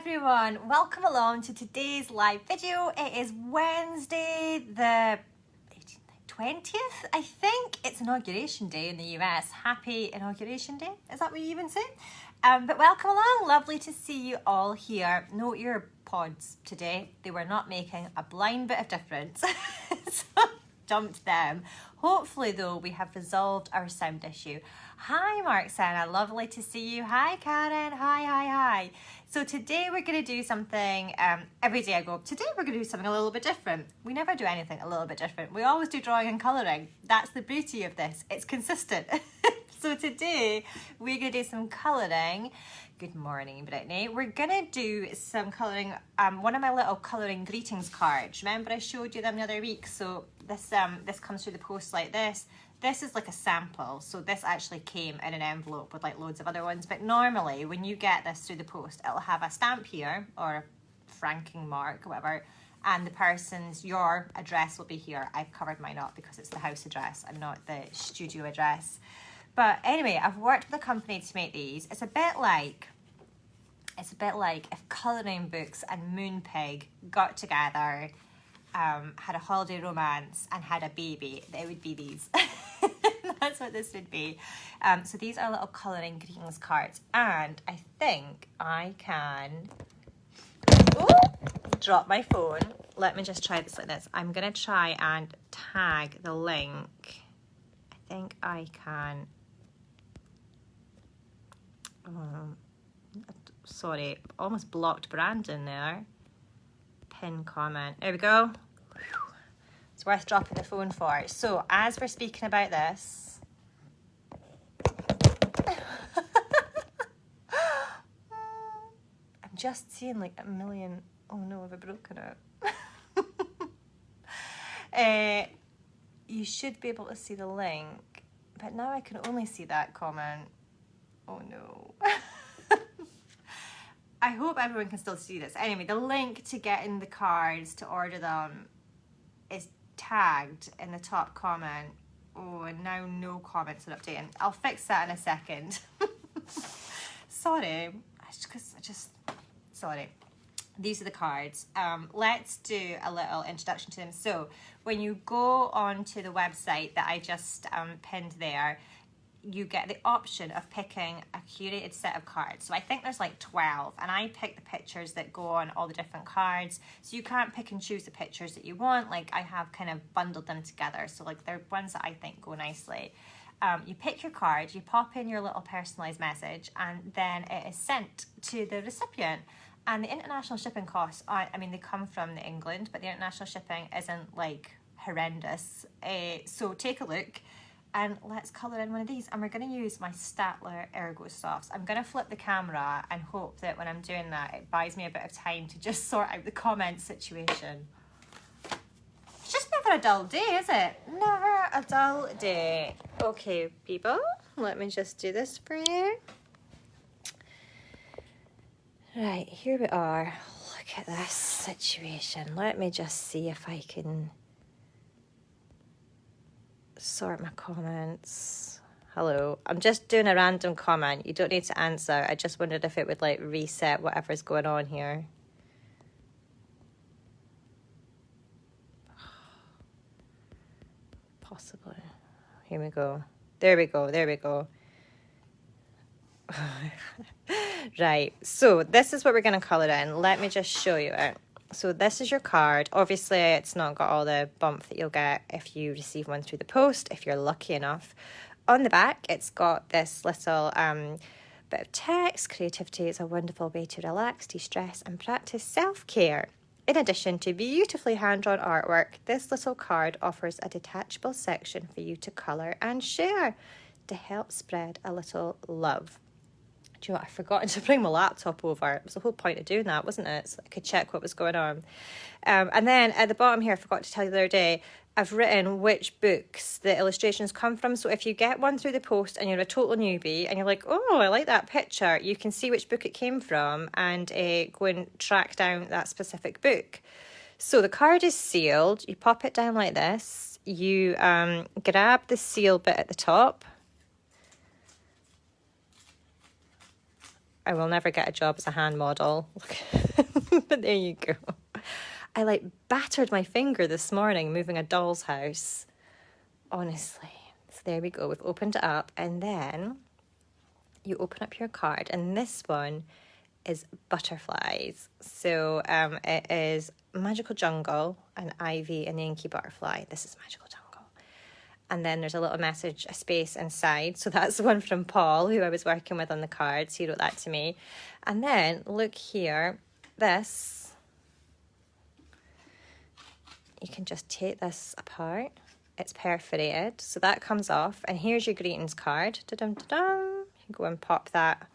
everyone, welcome along to today's live video. It is Wednesday the 20th, I think. It's Inauguration Day in the US. Happy Inauguration Day, is that what you even say? But welcome along, lovely to see you all here. Note your pods today, they were not making a blind bit of difference, so dumped them. Hopefully though, we have resolved our sound issue. Hi Marksana, lovely to see you. Hi Karen, hi. So today we're going to do something, every day I go, today we're going to do something a little bit different. We never do anything a little bit different. We always do drawing and colouring. That's the beauty of this, it's consistent. So today we're going to do some colouring. Good morning, Brittany. We're going to do some colouring, one of my little colouring greetings cards. Remember I showed you them the other week? So this comes through the post like this. This is like a sample, so this actually came in an envelope with like loads of other ones, but normally when you get this through the post, it'll have a stamp here, or a franking mark, whatever, and your address will be here. I've covered mine up because it's the house address and not the studio address. But anyway, I've worked with a company to make these. It's a bit like if colouring books and Moonpig got together, had a holiday romance and had a baby, it would be these. That's what this would be. So these are little colouring greetings cards, and I think I can drop my phone. Let me just try this like this. I'm gonna try and tag the link. I think I can. Sorry, almost blocked Brandon there. Pin comment. There we go. It's worth dropping the phone for. So as we're speaking about this, I'm just seeing like a million. Oh no, have I broken it? You should be able to see the link, but now I can only see that comment. Oh no. I hope everyone can still see this. Anyway, the link to getting the cards to order them is tagged in the top comment. Oh, and now no comments are updating. I'll fix that in a second. Sorry. Sorry. These are the cards. Let's do a little introduction to them. So when you go onto the website that I just pinned there, you get the option of picking a curated set of cards. So I think there's like 12, and I pick the pictures that go on all the different cards. So you can't pick and choose the pictures that you want. Like I have kind of bundled them together. So like they're ones that I think go nicely. You pick your card, you pop in your little personalized message, and then it is sent to the recipient. And the international shipping costs, I mean, they come from England, but the international shipping isn't like horrendous. So take a look. And let's colour in one of these. And we're going to use my Staedtler Ergo Softs. I'm going to flip the camera and hope that when I'm doing that, it buys me a bit of time to just sort out the comment situation. It's just never a dull day, is it? Never a dull day. Okay, people, let me just do this for you. Right, here we are. Look at this situation. Let me just see if I can sort my comments. Hello, I'm just doing a random comment. You don't need to answer. I just wondered if it would like reset whatever's going on here. Possibly. Here we go. There we go. Right, so this is what we're going to colour in. Let me just show you it. So this is your card. Obviously, it's not got all the bump that you'll get if you receive one through the post, if you're lucky enough. On the back, it's got this little bit of text. Creativity is a wonderful way to relax, de-stress, and practice self-care. In addition to beautifully hand-drawn artwork, this little card offers a detachable section for you to colour and share to help spread a little love. Do you know what? I've forgotten to bring my laptop over. It was the whole point of doing that, wasn't it? So I could check what was going on. And then at the bottom here, I forgot to tell you the other day, I've written which books the illustrations come from. So if you get one through the post and you're a total newbie and you're like, oh, I like that picture, you can see which book it came from and go and track down that specific book. So the card is sealed. You pop it down like this. You grab the seal bit at the top. I will never get a job as a hand model. But there you go. I like battered my finger this morning moving a doll's house. Honestly. So there we go. We've opened it up, and then you open up your card, and this one is butterflies. So it is Magical Jungle, an ivy, and Yankee butterfly. This is Magical Jungle. And then there's a little message, a space inside. So that's the one from Paul, who I was working with on the cards. He wrote that to me. And then look here, this, you can just take this apart. It's perforated, so that comes off. And here's your greetings card. Da-dum-da-dum. You can go and pop that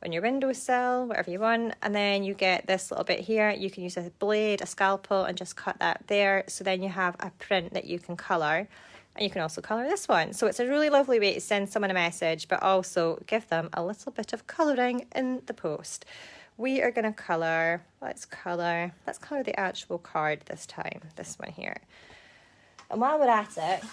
on your windowsill, whatever you want. And then you get this little bit here. You can use a blade, a scalpel, and just cut that there. So then you have a print that you can colour. And you can also colour this one. So it's a really lovely way to send someone a message, but also give them a little bit of colouring in the post. We are going to colour, let's colour the actual card this time, this one here. And while we're at it,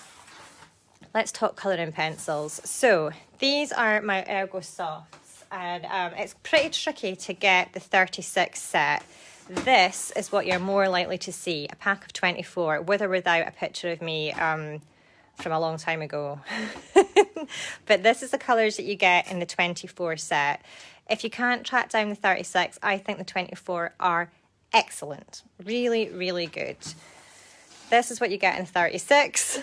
let's talk colouring pencils. So these are my Ergo Softs, and it's pretty tricky to get the 36 set. This is what you're more likely to see, a pack of 24, with or without a picture of me from a long time ago. But this is the colours that you get in the 24 set. If you can't track down the 36, I think the 24 are excellent. Really, really good. This is what you get in 36.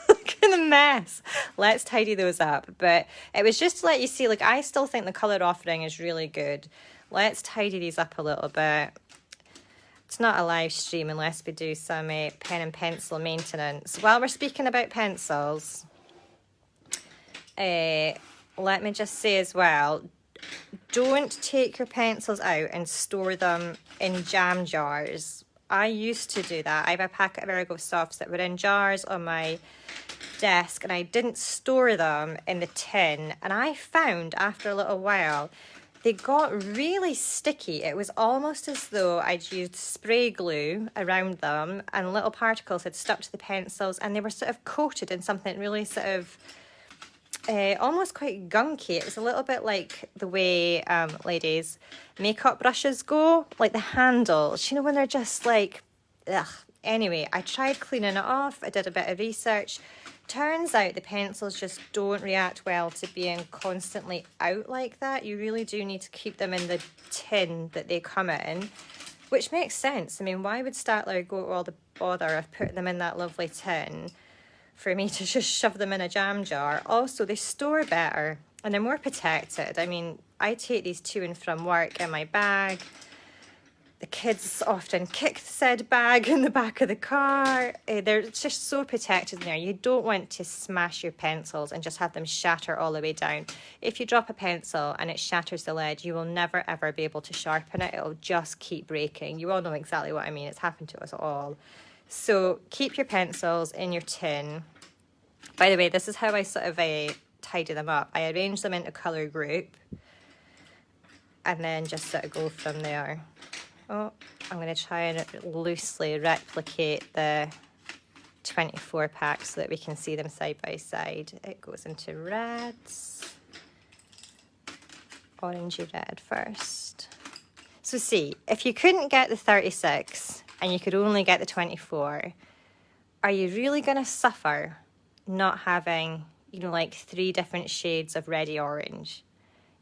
Look at the mess. Let's tidy those up. But it was just to let you see, like, I still think the colour offering is really good. Let's tidy these up a little bit. It's not a live stream unless we do some pen and pencil maintenance. While we're speaking about pencils, let me just say as well, don't take your pencils out and store them in jam jars. I used to do that. I have a packet of Ergo Softs that were in jars on my desk, and I didn't store them in the tin. And I found after a little while, they got really sticky. It was almost as though I'd used spray glue around them and little particles had stuck to the pencils, and they were sort of coated in something really sort of almost quite gunky. It was a little bit like the way, ladies, makeup brushes go, like the handles, you know, when they're just like, ugh. Anyway, I tried cleaning it off. I did a bit of research. Turns out the pencils just don't react well to being constantly out like that. You really do need to keep them in the tin that they come in, which makes sense. I mean, why would Statler go to all the bother of putting them in that lovely tin for me to just shove them in a jam jar? Also, they store better and they're more protected. I mean, I take these to and from work in my bag. The kids often kick said bag in the back of the car. They're just so protected in there. You don't want to smash your pencils and just have them shatter all the way down. If you drop a pencil and it shatters the lead, you will never ever be able to sharpen it. It'll just keep breaking. You all know exactly what I mean. It's happened to us all. So keep your pencils in your tin. By the way, this is how I sort of tidy them up. I arrange them into colour group and then just sort of go from there. Oh, I'm going to try and loosely replicate the 24 pack so that we can see them side by side. It goes into reds, orangey red first. So see, if you couldn't get the 36 and you could only get the 24, are you really going to suffer not having, you know, like 3 different shades of reddy orange?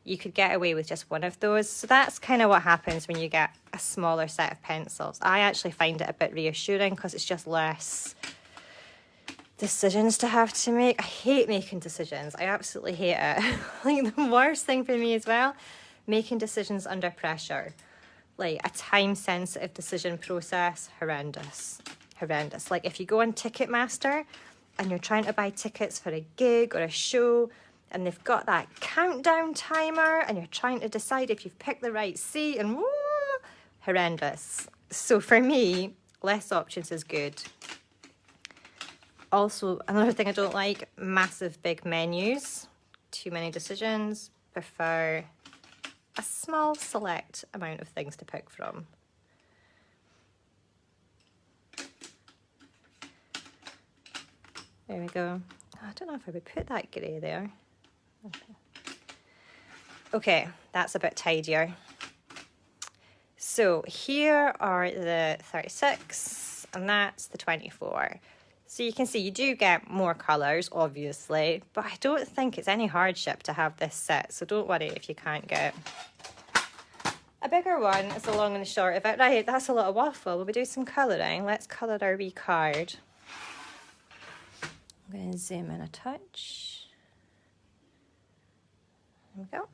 You could get away with just one of those. So that's kind of what happens when you get a smaller set of pencils. I actually find it a bit reassuring because it's just less decisions to have to make. I hate making decisions. I absolutely hate it. Like the worst thing for me as well, making decisions under pressure. Like a time-sensitive decision process, horrendous. Horrendous. Like if you go on Ticketmaster and you're trying to buy tickets for a gig or a show, and they've got that countdown timer, and you're trying to decide if you've picked the right seat, and woo, horrendous. So for me, less options is good. Also, another thing I don't like, massive big menus. Too many decisions. Prefer a small select amount of things to pick from. There we go. I don't know if I would put that grey there. Okay. Okay, that's a bit tidier. So here are the 36 and that's the 24. So you can see you do get more colours, obviously, but I don't think it's any hardship to have this set, so don't worry if you can't get a bigger one. Is the long and the short of it. Right, that's a lot of waffle. Will we do some colouring? Let's colour our wee card. I'm going to zoom in a touch. There we go.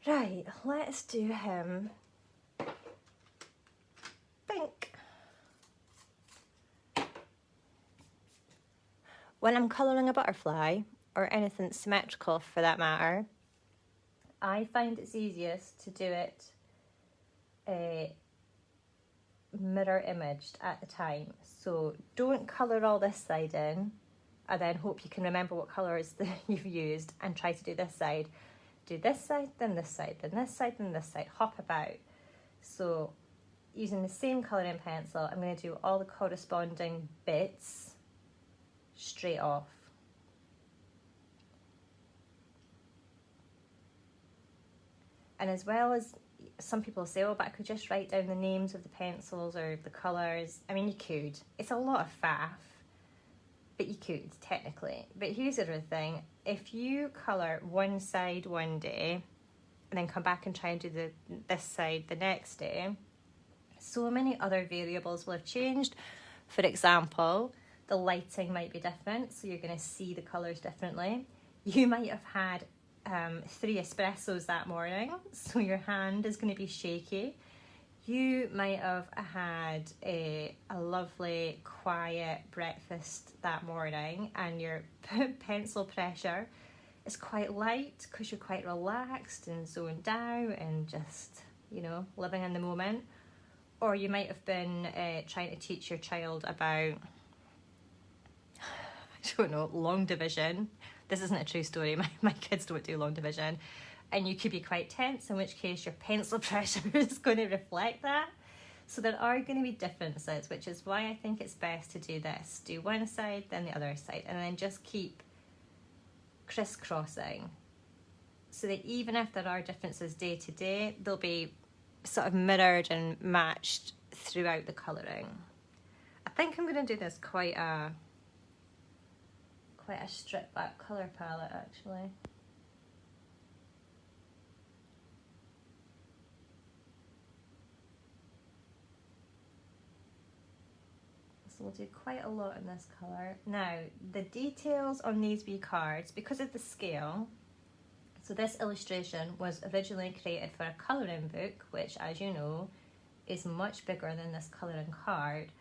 Right, let's do him pink. When I'm colouring a butterfly, or anything symmetrical for that matter, I find it's easiest to do it mirror imaged at the time. So don't colour all this side in and then hope you can remember what colours you've used and try to do this side. Do this side, then this side, then this side, then this side, hop about. So using the same colouring pencil, I'm going to do all the corresponding bits straight off. And as well as some people say, oh, but I could just write down the names of the pencils or the colours. I mean, you could. It's a lot of faff, but you could, technically. But here's the other thing. If you colour one side one day and then come back and try and do this side the next day, so many other variables will have changed. For example, the lighting might be different, so you're going to see the colours differently. You might have had 3 espressos that morning, so your hand is going to be shaky. You might have had a lovely quiet breakfast that morning and your pencil pressure is quite light because you're quite relaxed and zoned out and just, you know, living in the moment. Or you might have been trying to teach your child about, I don't know, long division. This isn't a true story. My kids don't do long division. And you could be quite tense, in which case your pencil pressure is going to reflect that. So there are going to be differences, which is why I think it's best to do this. Do one side, then the other side, and then just keep crisscrossing. So that even if there are differences day to day, they'll be sort of mirrored and matched throughout the colouring. I think I'm going to do this quite a stripped back colour palette actually. So we'll do quite a lot in this colour. Now, the details on these wee cards, because of the scale, so this illustration was originally created for a colouring book, which, as you know, is much bigger than this colouring card,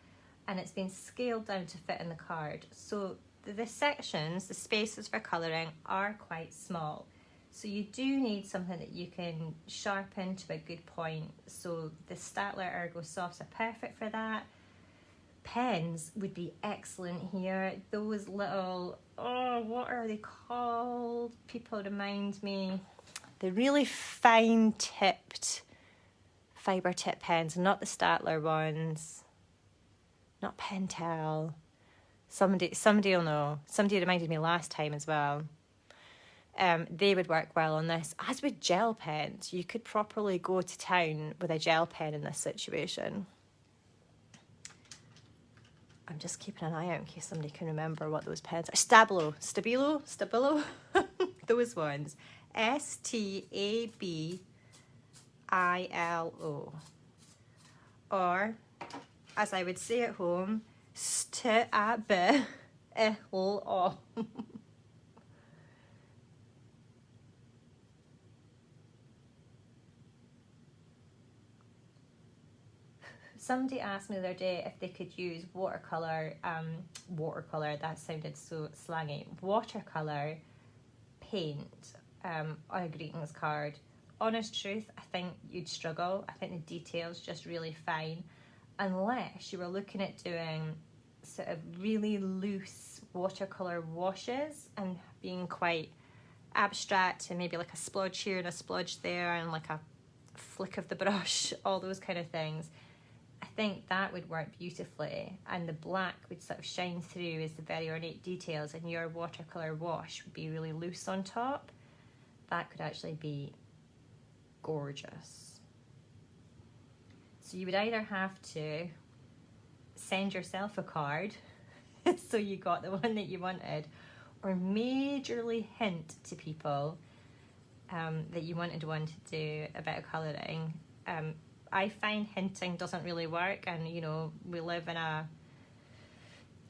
and it's been scaled down to fit in the card. So the sections, the spaces for colouring, are quite small. So you do need something that you can sharpen to a good point. So the Staedtler Ergo Softs are perfect for that. Pens would be excellent here. Those little, oh, what are they called? People remind me. The really fine tipped fibre tip pens, not the Staedtler ones, not Pentel. Somebody will know. Somebody reminded me last time as well. They would work well on this. As with gel pens, you could properly go to town with a gel pen in this situation. I'm just keeping an eye out in case somebody can remember what those pens are. Stabilo, those ones. Stabilo. Or, as I would say at home, Stabilo. Somebody asked me the other day if they could use watercolour, that sounded so slangy, watercolour paint on a greetings card. Honest truth, I think you'd struggle. I think the detail's just really fine, unless you were looking at doing sort of really loose watercolour washes and being quite abstract and maybe like a splodge here and a splodge there and like a flick of the brush, all those kind of things. I think that would work beautifully, and the black would sort of shine through as the very ornate details, and your watercolour wash would be really loose on top. That could actually be gorgeous. So you would either have to send yourself a card so you got the one that you wanted, or majorly hint to people that you wanted one to do a bit of colouring. I find hinting doesn't really work, and you know, we live in a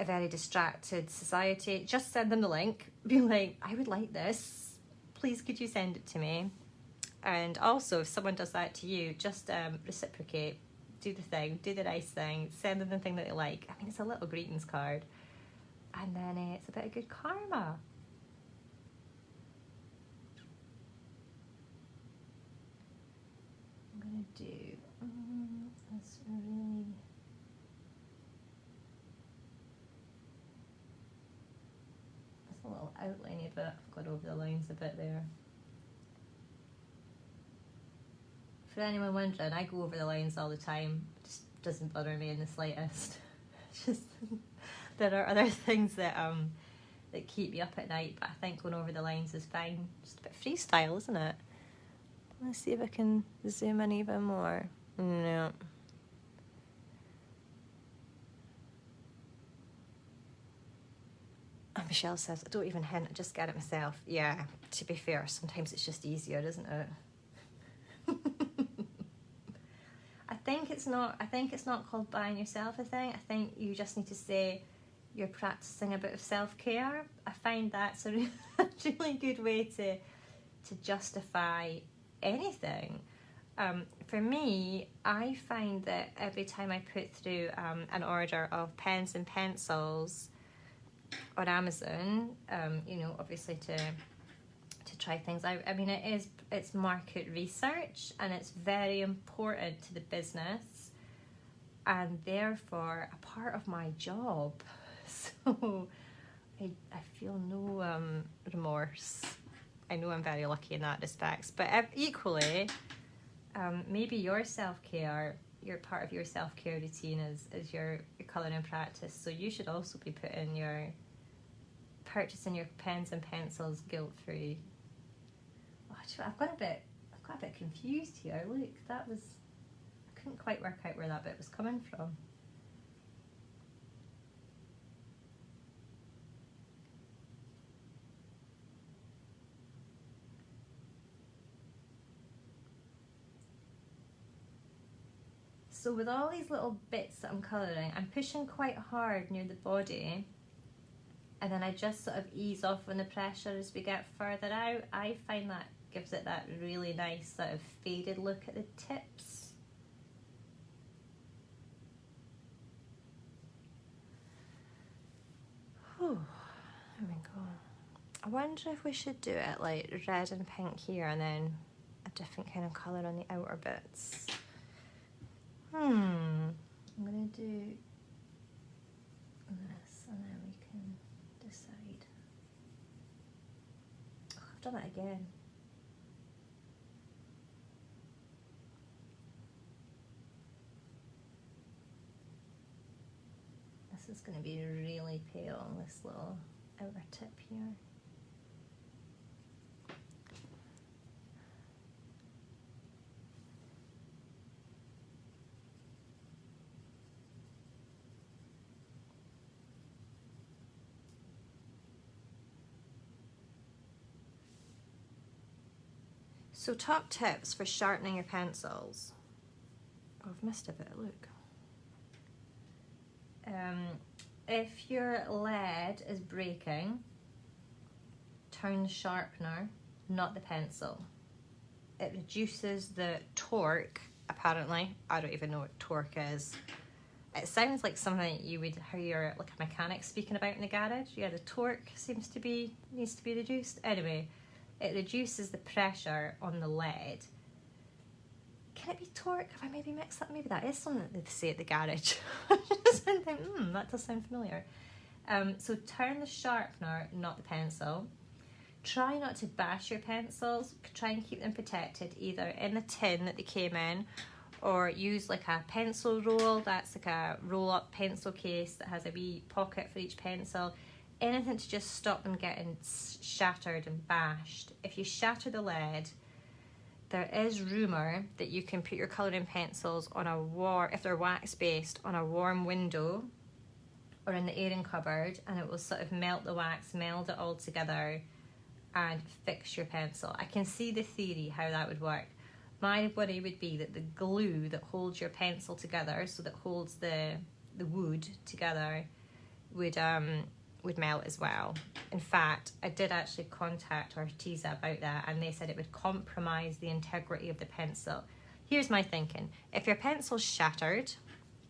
very distracted society. Just send them the link, be like, I would like this, please could you send it to me? And also, if someone does that to you, just reciprocate, do the thing, do the nice thing, send them the thing that they like. I mean, it's a little greetings card, and then it's a bit of good karma. I'm gonna do this really. It's a little outliney bit. I've got over the lines a bit there. For anyone wondering, I go over the lines all the time. It just doesn't bother me in the slightest. It's just there are other things that that keep me up at night, but I think going over the lines is fine. Just a bit freestyle, isn't it? Let's see if I can zoom in even more. No. And Michelle says, I don't even hint, I just get it myself. Yeah, to be fair, sometimes it's just easier, isn't it? I think it's not called buying yourself a thing. I think you just need to say you're practicing a bit of self-care. I find that's a really good way to justify anything. For me, I find that every time I put through an order of pens and pencils on Amazon, you know, obviously to try things out. I mean, it's market research, and it's very important to the business, and therefore a part of my job. So I feel no remorse. I know I'm very lucky in that respect, but equally, maybe your self-care, your part of your self-care routine is your colouring practice. So you should also be purchasing your pens and pencils guilt-free. Oh, I've got a bit confused here. Look, I couldn't quite work out where that bit was coming from. So with all these little bits that I'm colouring, I'm pushing quite hard near the body, and then I just sort of ease off on the pressure as we get further out. I find that gives it that really nice sort of faded look at the tips. Whew, there we go. I wonder if we should do it like red and pink here, and then a different kind of colour on the outer bits. I'm gonna do this, and then we can decide. Oh, I've done it again. This is going to be really pale on this little outer tip here. So top tips for sharpening your pencils. Oh, I've missed a bit, look. If your lead is breaking, turn the sharpener, not the pencil. It reduces the torque, apparently. I don't even know what torque is. It sounds like something you would hear like a mechanic speaking about in the garage. Yeah, the torque needs to be reduced. Anyway, it reduces the pressure on the lead. Can it be torque? Have I maybe mixed that? Maybe that is something that they say at the garage. I just think, that does sound familiar. So turn the sharpener, not the pencil. Try not to bash your pencils. Try and keep them protected, either in the tin that they came in, or use like a pencil roll. That's like a roll up pencil case that has a wee pocket for each pencil. Anything to just stop them getting shattered and bashed. If you shatter the lead, there is rumour that you can put your colouring pencils on a warm, if they're wax based, on a warm window or in the airing cupboard, and it will sort of melt the wax, meld it all together and fix your pencil. I can see the theory how that would work. My worry would be that the glue that holds your pencil together, so that holds the wood together, would melt as well. In fact, I did actually contact Arteza about that, and they said it would compromise the integrity of the pencil. Here's my thinking. If your pencil's shattered,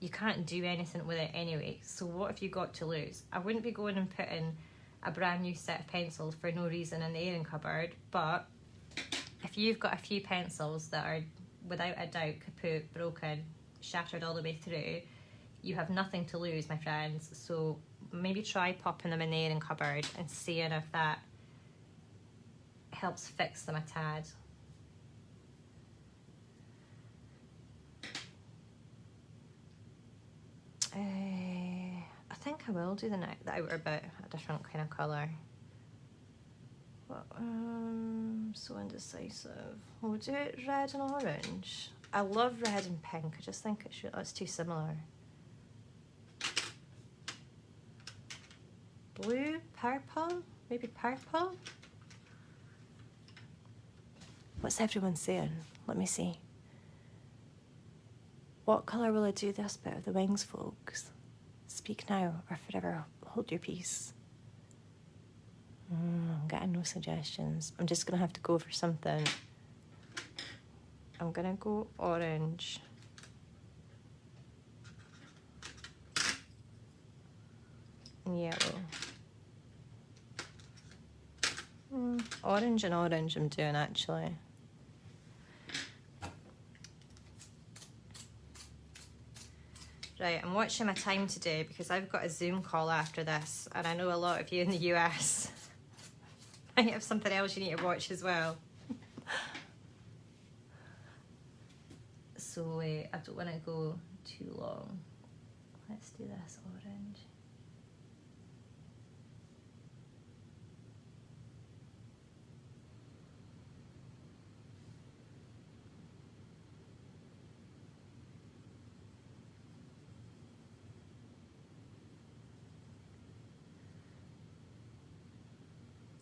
you can't do anything with it anyway, so what have you got to lose? I wouldn't be going and putting a brand new set of pencils for no reason in the airing cupboard, but if you've got a few pencils that are without a doubt kaput, broken, shattered all the way through, you have nothing to lose, my friends. So maybe try popping them in the airing cupboard and seeing if that helps fix them a tad. I think I will do the outer bit a different kind of colour. But, so indecisive. We'll do it red and orange. I love red and pink. I just think it's too similar. Blue, purple, maybe purple. What's everyone saying? Let me see. What colour will I do this bit of the wings, folks? Speak now or forever hold your peace. I'm getting no suggestions. I'm just going to have to go for something. I'm going to go orange. And yellow. Orange and orange I'm doing actually. Right, I'm watching my time today because I've got a Zoom call after this, and I know a lot of you in the US might have something else you need to watch as well. So I don't want to go too long. Let's do this orange.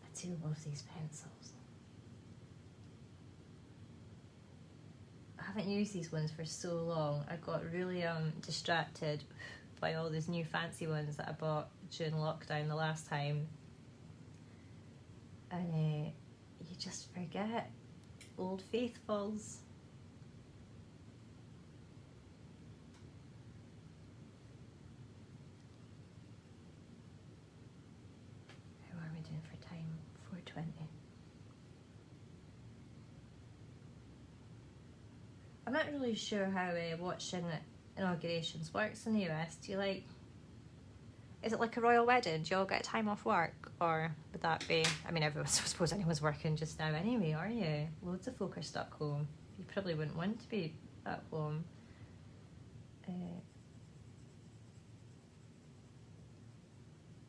I do love these pencils. I haven't used these ones for so long. I got really distracted by all these new fancy ones that I bought during lockdown the last time. And you just forget old faithfuls. How are we doing for time? 4:20. I'm not really sure how watching inaugurations works in the US. Do you like, is it like a royal wedding? Do you all get time off work? Or would that be, I mean, I suppose anyone's working just now anyway, are you? Loads of folk are stuck home. You probably wouldn't want to be at home.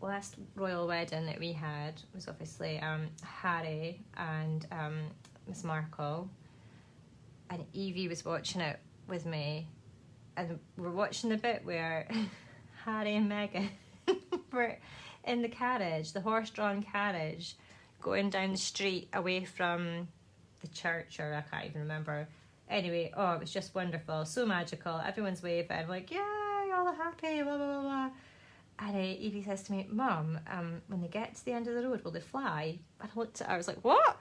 Last royal wedding that we had was obviously Harry and Miss Markle, and Evie was watching it with me, and we're watching the bit where Harry and Meghan were in the carriage, the horse-drawn carriage, going down the street away from the church, or I can't even remember. Anyway, oh, it was just wonderful, so magical. Everyone's waving, I'm like, yeah, y'all are happy, blah, blah, blah, blah. And Evie says to me, Mum, when they get to the end of the road, will they fly? And I looked at her, I was like, what?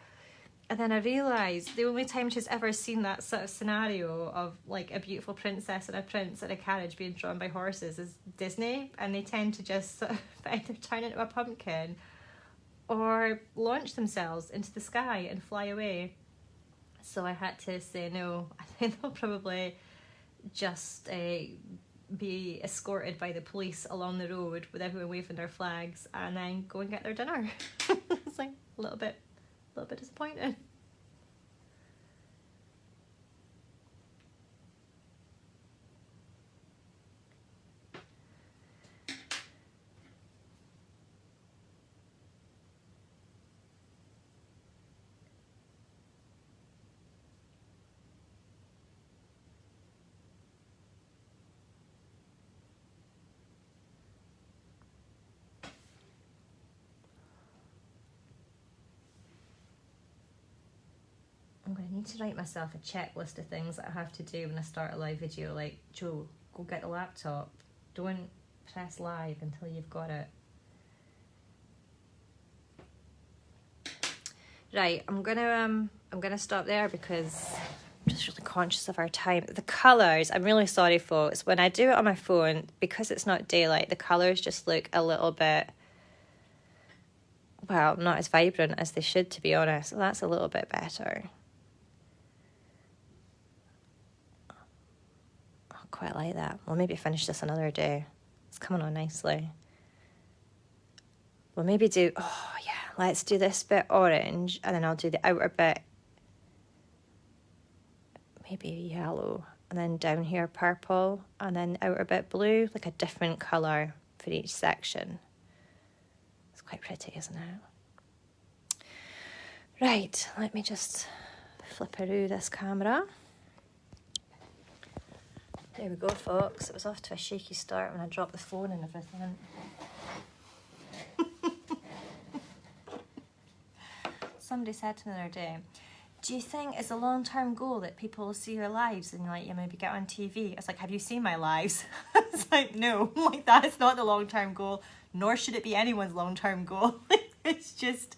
And then I realised the only time she's ever seen that sort of scenario of like a beautiful princess and a prince in a carriage being drawn by horses is Disney, and they tend to just sort of either turn into a pumpkin or launch themselves into the sky and fly away. So I had to say no. I think they'll probably just be escorted by the police along the road with everyone waving their flags and then go and get their dinner. It's like a little bit disappointed. I need to write myself a checklist of things that I have to do when I start a live video, like, Joe, go get the laptop. Don't press live until you've got it. Right, I'm gonna stop there because I'm just really conscious of our time. The colours, I'm really sorry folks, when I do it on my phone, because it's not daylight, the colours just look a little bit, well, not as vibrant as they should, to be honest. So that's a little bit better. I quite like that. We'll maybe finish this another day. It's coming on nicely. We'll maybe do, oh yeah, let's do this bit orange, and then I'll do the outer bit maybe yellow, and then down here purple, and then outer bit blue, like a different colour for each section. It's quite pretty, isn't it? Right, let me just flipperoo this camera. There we go, folks. It was off to a shaky start when I dropped the phone and everything. Somebody said to me the other day, do you think it's a long-term goal that people will see your lives and like you maybe get on TV? I was like, have you seen my lives? It's like, no, like that is not the long-term goal, nor should it be anyone's long-term goal. It's just,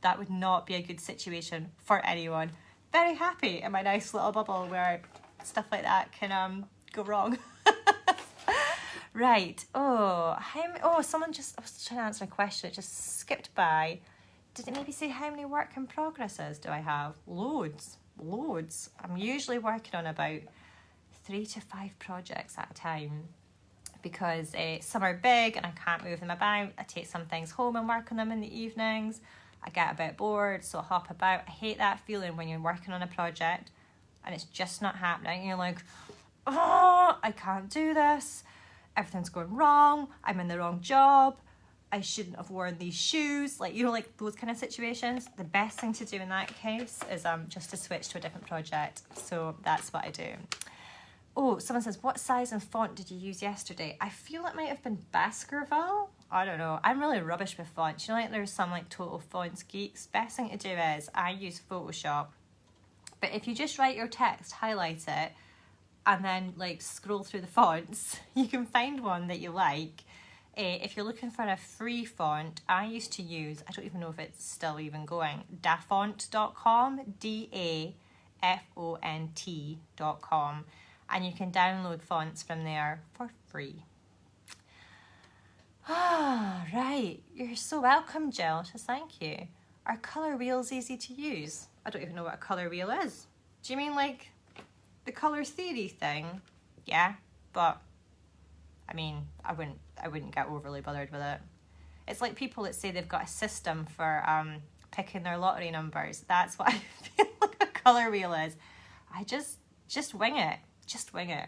that would not be a good situation for anyone. Very happy in my nice little bubble where stuff like that can go wrong. Right, someone just, I was trying to answer a question, it just skipped by. Did it maybe say how many work in progresses do I have? Loads. I'm usually working on about 3 to 5 projects at a time because some are big and I can't move them about. I take some things home and work on them in the evenings. I get a bit bored, so I hop about. I hate that feeling when you're working on a project and it's just not happening. You're like, oh, I can't do this. Everything's going wrong. I'm in the wrong job. I shouldn't have worn these shoes, like, you know, like those kind of situations. The best thing to do in that case is just to switch to a different project. So that's what I do. Oh, someone says, what size and font did you use yesterday? I feel it might have been Baskerville. I don't know. I'm really rubbish with fonts. You know, like there's some like total fonts geeks. Best thing to do is I use Photoshop. But if you just write your text, highlight it, and then like scroll through the fonts, you can find one that you like. If you're looking for a free font, I used to use, I don't even know if it's still even going, dafont.com, DAFONT.com, and you can download fonts from there for free. Ah, right, you're so welcome, Jill, just thank you. Are colour wheels easy to use? I don't even know what a colour wheel is. Do you mean like the colour theory thing? Yeah, but I mean, I wouldn't get overly bothered with it. It's like people that say they've got a system for picking their lottery numbers. That's what I feel like a colour wheel is. I just wing it. Just wing it.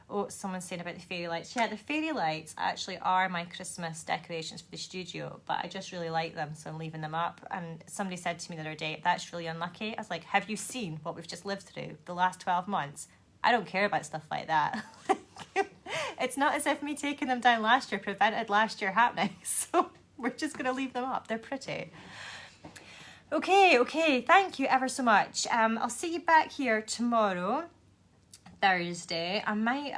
Oh, someone's saying about the fairy lights. Yeah, the fairy lights actually are my Christmas decorations for the studio, but I just really like them, so I'm leaving them up. And somebody said to me the other day, that's really unlucky. I was like, have you seen what we've just lived through the last 12 months? I don't care about stuff like that. It's not as if me taking them down last year prevented last year happening. So we're just going to leave them up. They're pretty. Okay. Thank you ever so much. I'll see you back here tomorrow, Thursday. I might,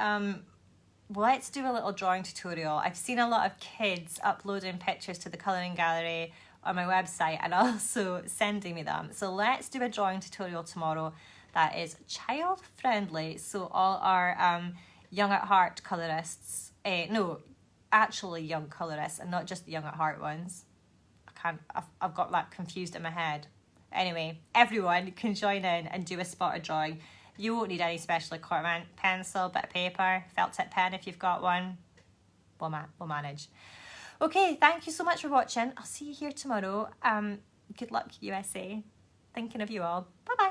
let's do a little drawing tutorial. I've seen a lot of kids uploading pictures to the colouring gallery on my website and also sending me them. So let's do a drawing tutorial tomorrow that is child friendly. So all our young at heart colourists, actually young colourists and not just the young at heart ones. I've got that confused in my head. Anyway, everyone can join in and do a spotted drawing. You won't need any special equipment, pencil, bit of paper, felt tip pen if you've got one. We'll manage. Okay, thank you so much for watching. I'll see you here tomorrow. Good luck, USA. Thinking of you all. Bye-bye.